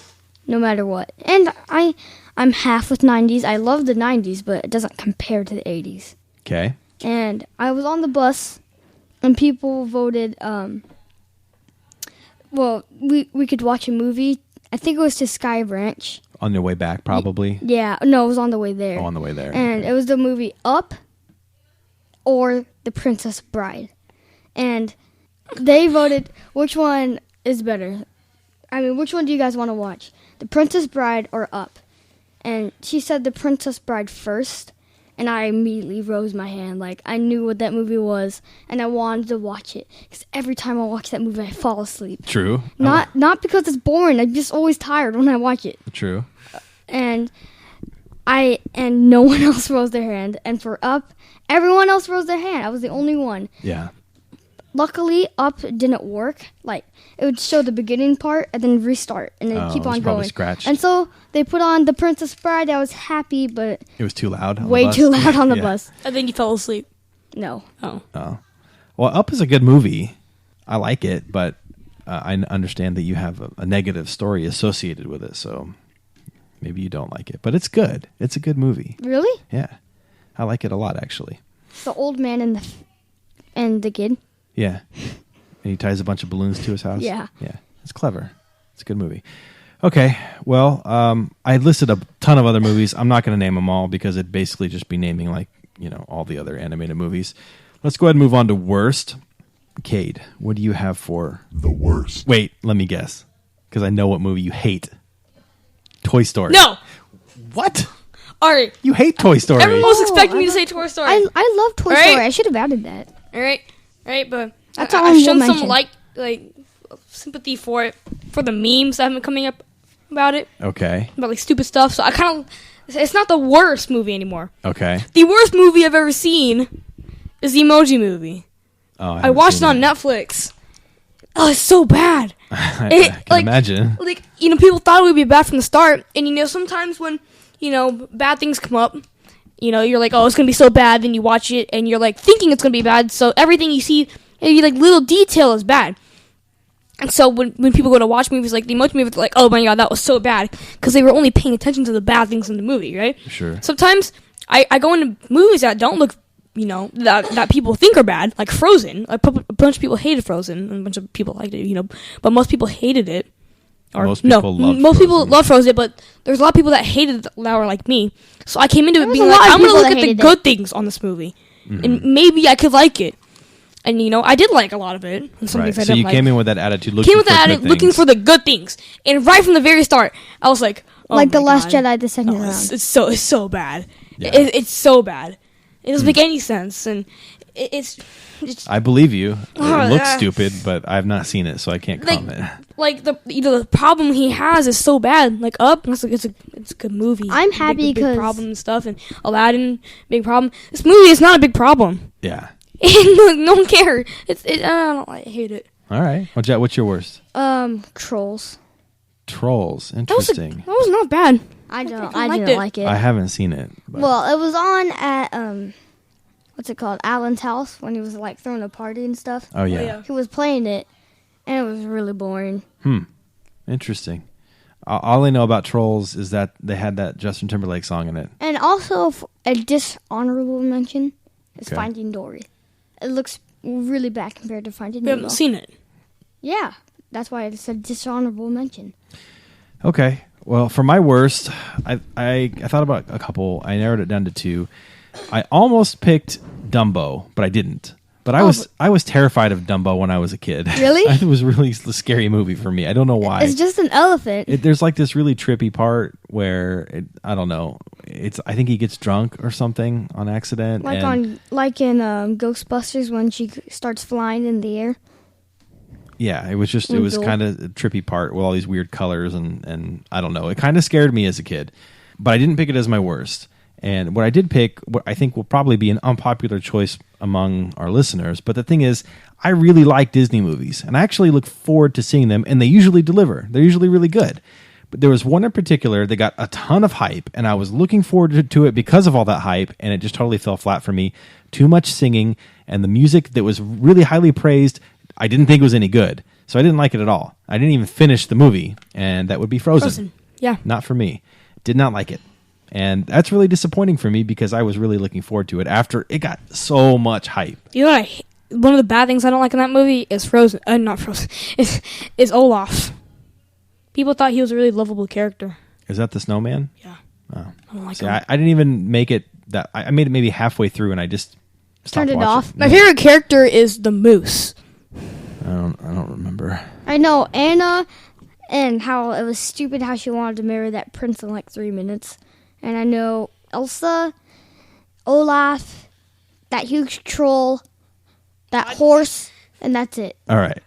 no matter what. And I'm half with 90s. I love the 90s, but it doesn't compare to the 80s. Okay. And I was on the bus, and people voted. Well, we could watch a movie. I think it was to Sky Ranch. On your way back, probably. Yeah, no, it was on the way there. Oh, on the way there. And Okay. it was the movie Up or The Princess Bride. And they voted which one is better. I mean, which one do you guys want to watch? The Princess Bride or Up? And she said The Princess Bride first. And I immediately rose my hand. Like, I knew what that movie was. And I wanted to watch it. Because every time I watch that movie, I fall asleep. True. Not because it's boring. I'm just always tired when I watch it. True. And no one else rose their hand. And for Up, everyone else rose their hand. I was the only one. Yeah. Luckily, Up didn't work. Like, it would show the beginning part and then restart and then Oh, keep it was on probably going. scratched. And so they put on The Princess Bride. I was happy, but It was too loud. On the way bus. too loud on the Yeah. bus. I think you fell asleep. No. Oh, Oh. Well, Up is a good movie. I like it, but I understand that you have a negative story associated with it, so maybe you don't like it. But it's good. It's a good movie. Really? Yeah. I like it a lot, actually. The old man and the kid? Yeah. And he ties a bunch of balloons to his house. Yeah. Yeah. It's clever. It's a good movie. Okay. Well, I listed a ton of other movies. I'm not going to name them all because it'd basically just be naming, like, all the other animated movies. Let's go ahead and move on to worst. Cade, what do you have for... The worst. Wait, let me guess. Because I know what movie you hate. Toy Story. no. What? All right. You hate Toy Story. Everyone was expecting me to say Toy Story. I love Toy Right? Story. I should have added that. All right, but That's I, all I've I'm shown gonna some mention. like sympathy for it, for the memes that have been coming up about it, Okay. about like stupid stuff. So I kind of, it's not the worst movie anymore. Okay. The worst movie I've ever seen is the Emoji Movie. Oh, I watched it on Netflix. Oh, it's so bad. I It- can imagine. Like, people thought it would be bad from the start, and sometimes when bad things come up, you're like, oh, it's gonna be so bad. Then you watch it, and you're like thinking it's gonna be bad. So everything you see, maybe like little detail is bad. And so when people go to watch movies like the Emoji Movie, they're like, oh my god, that was so bad, because they were only paying attention to the bad things in the movie, right? Sure. Sometimes I go into movies that don't look, that people think are bad, like Frozen. A bunch of people hated Frozen, and a bunch of people liked it, but most people hated it. Or Most people loved most people Frozen. love Frozen, but there's a lot of people that hated it that were like me. So I came into it There was being a like, lot of I'm gonna people look that at the hated it. good things on this movie, Mm-hmm. and maybe I could like it. And I did like a lot of it. And some Right. things I So didn't you like. came in with that attitude, looking Came with for that good attitude, looking things. for the good things, and right from the very start, I was like, oh Like The my Last God. Jedi, the second Oh, round. it's so bad. Yeah. It's so bad. It doesn't make any sense, and it's I believe you. Oh, It looks yeah. stupid, but I've not seen it, so I can't like comment. like the problem he has is so bad. Like Up, it's a good movie. I'm happy big 'cause- problem and stuff, and Aladdin, big problem. This movie is not a big problem. Yeah. No one cares. I hate it. All right. What's your worst? Trolls. Trolls. That was Interesting. that was not bad. I liked didn't it. like it. I haven't seen it. But Well, it was on at what's it called? Alan's house when he was like throwing a party and stuff. oh yeah. yeah. He was playing it, and it was really boring. Interesting. All I know about Trolls is that they had that Justin Timberlake song in it. And also, a dishonorable mention is Okay. Finding Dory. It looks really bad compared to Finding We Nemo. haven't seen it. Yeah, that's why it's a dishonorable mention. Okay. Well, for my worst, I thought about a couple. I narrowed it down to 2. I almost picked Dumbo, but I didn't. But I was terrified of Dumbo when I was a kid. Really? It was really a scary movie for me. I don't know why. It's just an elephant. There's like this really trippy part where I don't know. I think he gets drunk or something on accident. like and in Ghostbusters when she starts flying in the air. yeah, it was kind of a trippy part with all these weird colors and I don't know. It kind of scared me as a kid, but I didn't pick it as my worst. And what I did pick, what I think will probably be an unpopular choice among our listeners, but the thing is, I really like Disney movies, and I actually look forward to seeing them, and they usually deliver. They're usually really good. But there was one in particular that got a ton of hype, and I was looking forward to it because of all that hype, and it just totally fell flat for me. Too much singing, and the music that was really highly praised, I didn't think was any good. So I didn't like it at all. I didn't even finish the movie, and that would be Frozen. Yeah. Not for me. Did not like it. And that's really disappointing for me because I was really looking forward to it after it got so much hype. You know what one of the bad things I don't like in that movie is Frozen. Not Frozen. Is Olaf. People thought he was a really lovable character. Is that the snowman? Yeah. Oh. I don't like See, him. I didn't even make it that. I made it maybe halfway through, and I just stopped Turned it watching. off. My favorite character is the moose. I don't remember. I know Anna, and how it was stupid how she wanted to marry that prince in like 3 minutes. And I know Elsa, Olaf, that huge troll, that horse, and that's it. All right.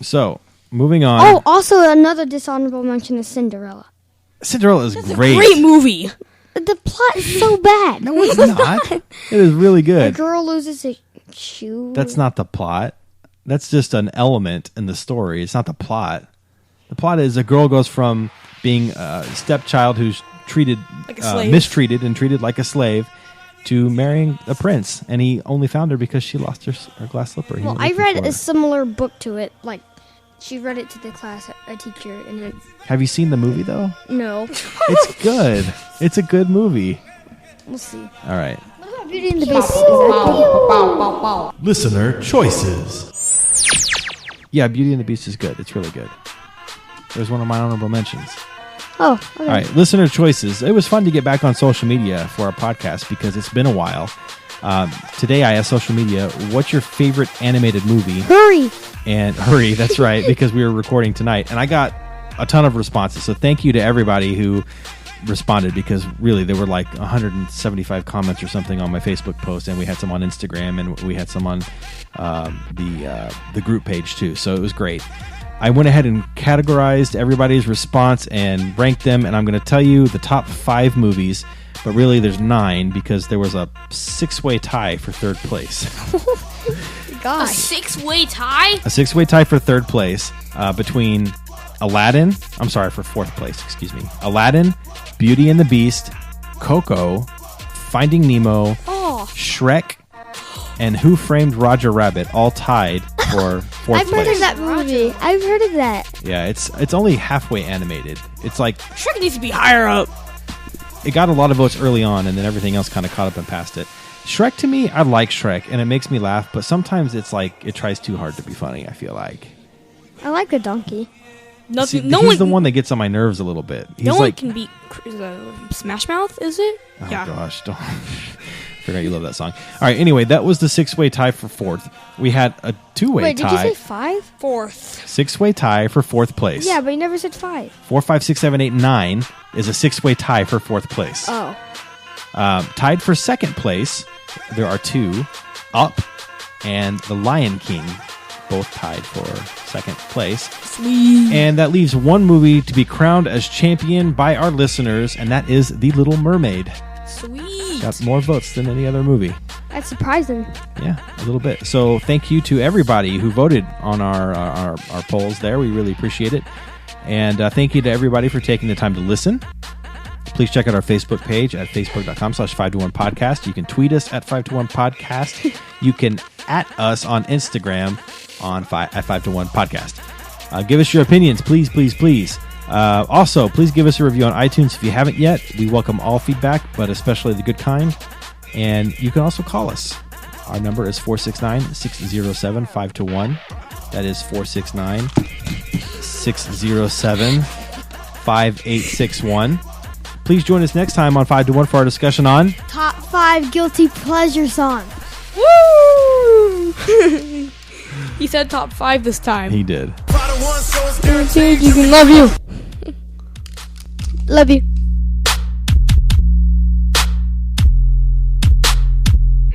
So moving on. Oh, also another dishonorable mention is Cinderella. Cinderella is great. Great movie. The plot is so bad. No, it's not. It is really A good. girl loses a shoe. That's not the plot. That's just an element in the story. It's not the plot. The plot is a girl goes from being a stepchild who's treated Like a slave. mistreated and treated like a slave to marrying a prince, and he only found her because she lost her glass slipper. He Well, was I looking read for her. a similar book to it. Like, she read it to the class, a teacher, and it, Have you seen the movie though? no. It's good. It's a good movie. We'll see. All right. What about Beauty and the Beast? Is that good? Listener choices. Yeah, Beauty and the Beast is good. It's really good. It was one of my honorable mentions. Oh, okay. All right, listener choices. It was fun to get back on social media for our podcast because it's been a while. Today I asked social media, what's your favorite animated movie? Hurry! And hurry, that's right, because we were recording tonight. And I got a ton of responses. So thank you to everybody who responded, because really there were like 175 comments or something on my Facebook post, and we had some on Instagram, and we had some on the group page too. So it was great. I went ahead and categorized everybody's response and ranked them, and I'm going to tell you the top 5 movies, but really there's 9 because there was a 6-way tie for third place. A Gosh. 6-way tie? A 6-way tie for third place between Aladdin. I'm sorry, for fourth place, excuse me. Aladdin, Beauty and the Beast, Coco, Finding Nemo, Shrek, and Who Framed Roger Rabbit, all tied for fourth I've place. heard of that movie. I've heard of that. Yeah, it's only halfway animated. It's like Shrek needs to be higher up. it got a lot of votes early on, and then everything else kind of caught up and passed it. Shrek, to me, I like Shrek, and it makes me laugh, but sometimes it's like it tries too hard to be funny, I feel like. I like the donkey. Nothing. See, no he's one. the one that gets on my nerves a little bit. He's No one like, can beat Smash Mouth. Is it? oh yeah. gosh, don't. Forgot you love that song. All right, anyway, that was the 6-way tie for fourth. We had a 2-way Wait, tie. did you say 5? 4th. 6-way tie for fourth place. Yeah, but you never said 5. 4, 5, 6, 7, 8, 9 is a 6-way tie for fourth place. Oh. Tied for second place, there are 2, Up and The Lion King, both tied for second place. Sweet. And that leaves one movie to be crowned as champion by our listeners, and that is The Little Mermaid. Sweet. Got more votes than any other movie. That's surprising. Yeah, a little bit. So thank you to everybody who voted on our polls there. We really appreciate it. And thank you to everybody for taking the time to listen. Please check out our Facebook page at facebook.com/521podcast. You can tweet us at 521podcast. You can @ us on Instagram at 521podcast. Give us your opinions, please, please, please. Also, please give us a review on iTunes if you haven't yet. We welcome all feedback, but especially the good kind. And you can also call us. Our number is 469-607-5221. That is 469-607-5861. Please join us next time on 5 to 1 for our discussion on Top 5 guilty pleasure songs. Woo! He said top 5 this time. He did. You can love you. Love you.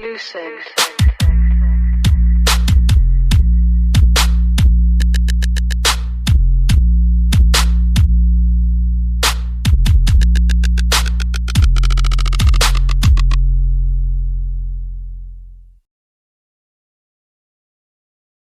Lucid.